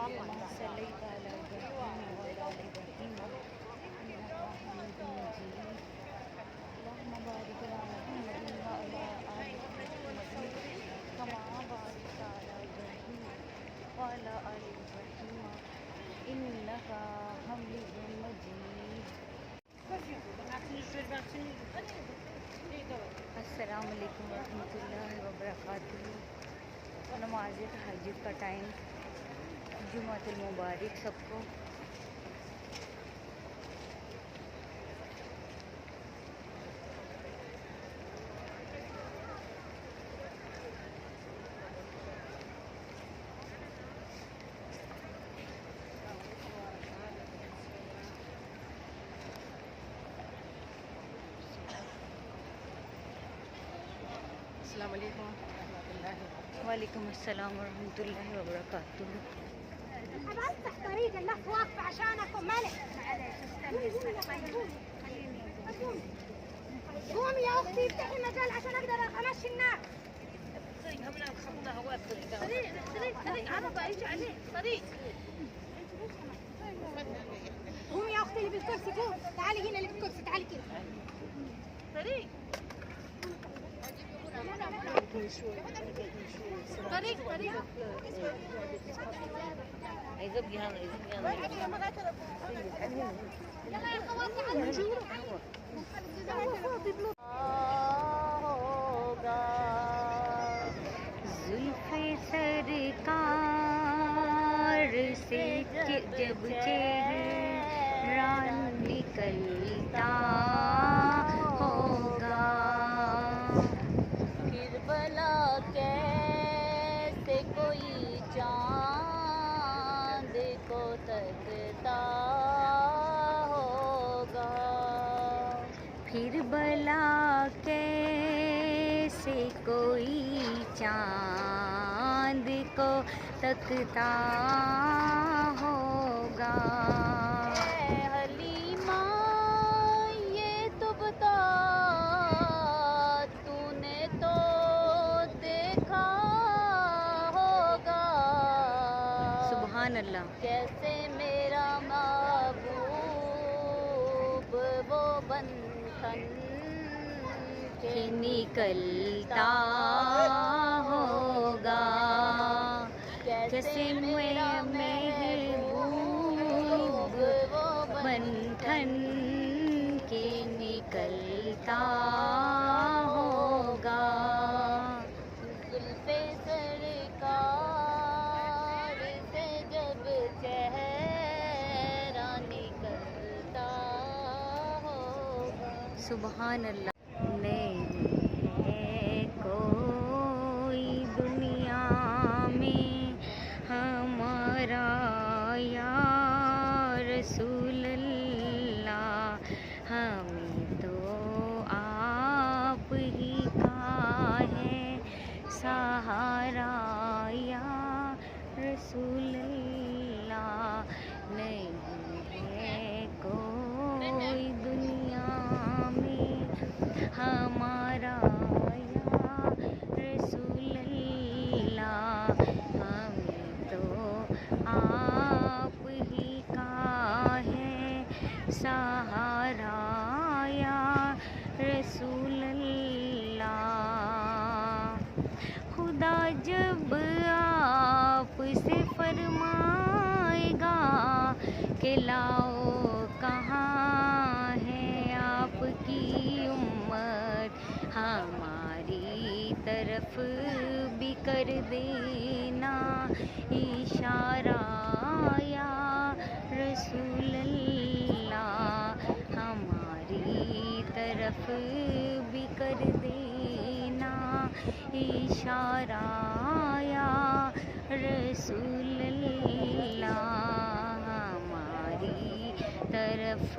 صلیت علی ابراہیم وعلی آل ابراہیم انک حمید مجید اللہم بارک علی محمد وعلی آل محمد کما بارکت علی ابراہیم وعلی آل ابراہیم انک حمید مجید. السلام علیکم ورحمۃ اللہ وبرکاتہ. نماز تہجد کا ٹائم. جمعۃ المبارک سب کو. السلام علیکم ورحمۃ اللہ. وعلیکم السلام ورحمۃ اللہ وبرکاتہ. افتح طريق اللف واقف عشانكم ملك. قومي يا اختي افتحي مجال عشان اقدر امشي الناس. طريق عربة يجي عليه طريق. قومي يا اختي اللي بالكرسي قوم. تعالي هنا اللي بالكرسي تعالي كده. طريق طريق عايزة بيها يلا يا اخوات ہوگا زلف سرکار سے جب چہرہ نکلتا ہوگا پھر بلا کیسے کوئی چاند کو تکتا ہوگا. پھر بلا کیسے کوئی چاند کو تکتا ہوگا. اے حلیمہ یہ تو بتا تو نے تو دیکھا ہوگا. سبحان اللہ. کیسے میرا محبوب وہ بندھن کے نکلتا ہوگا. کیسے میرا محبوب بندھن کے نکلتا ہوگا. زلف سرکار سے جب چہرہ نکلتا ہوگا. سبحان اللہ. نہیں ہے کوئی دنیا میں ہمارا یا رسول اللہ. ہمیں تو آپ ہی کا ہے سہارا یا رسول اللہ. نہیں ہے کوئی دنیا میں ہمارا یا رسول اللہ. ہمیں تو آپ ہی کا ہے سہارا یا رسول اللہ. خدا جب آپ سے فرمائے گا کہ لاؤ کہاں ہے آپ کی امت, ہماری طرف بھی کر دینا اشارہ یا رسول اللہ. ہماری طرف بھی کر دینا اشارہ یا رسول اللہ. ہماری طرف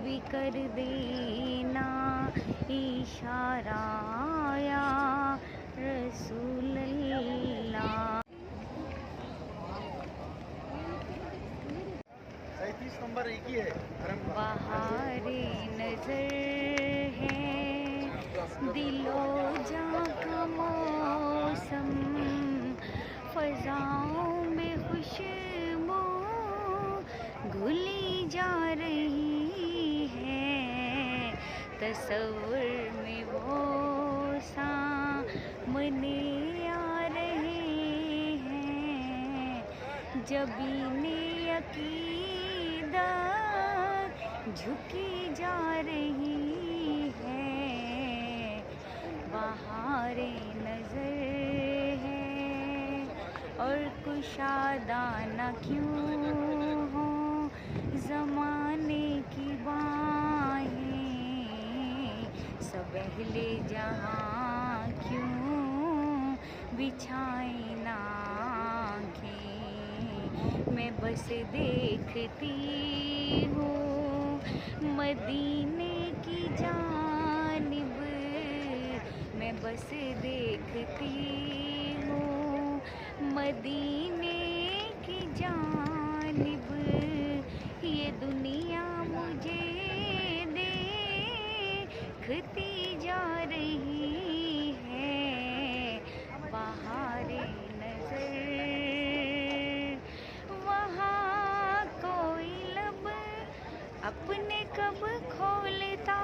بھی کر دینا اشارہ یا رسول اللہ. 37 نمبر ایک ہی ہے. بہار نظر ہے دل و جاں کا موسم, فضاؤں میں خوش تصور میں وہ سامنے آ رہے ہیں، جبین عقیدت جھکی جا رہی ہے، بہار نظر ہے اور کشادانہ کیوں ہوں زمانے کی باہیں، سب اہل جہاں کیوں بچھائیں آنکھیں، میں بس دیکھتی ہوں مدینے کی جانب، میں بس دیکھتی ہوں مدینے کی جانب، یہ دنیا مجھے دیکھتی جا رہی ہے، بہار نظر، وہاں کوئی لب اپنے کب کھولتا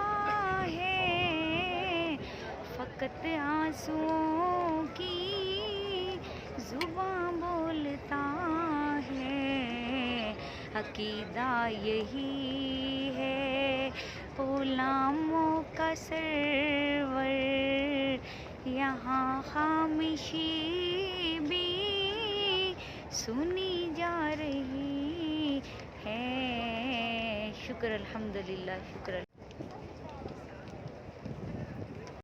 ہے، فقط آنسوؤں کی زباں بولتا ہے، عقیدہ یہی ہے غلاموں کا سرور، یہاں خاموشی بھی سنی جا رہی ہے۔ شکر الحمدللہ، شکر الحمدللہ۔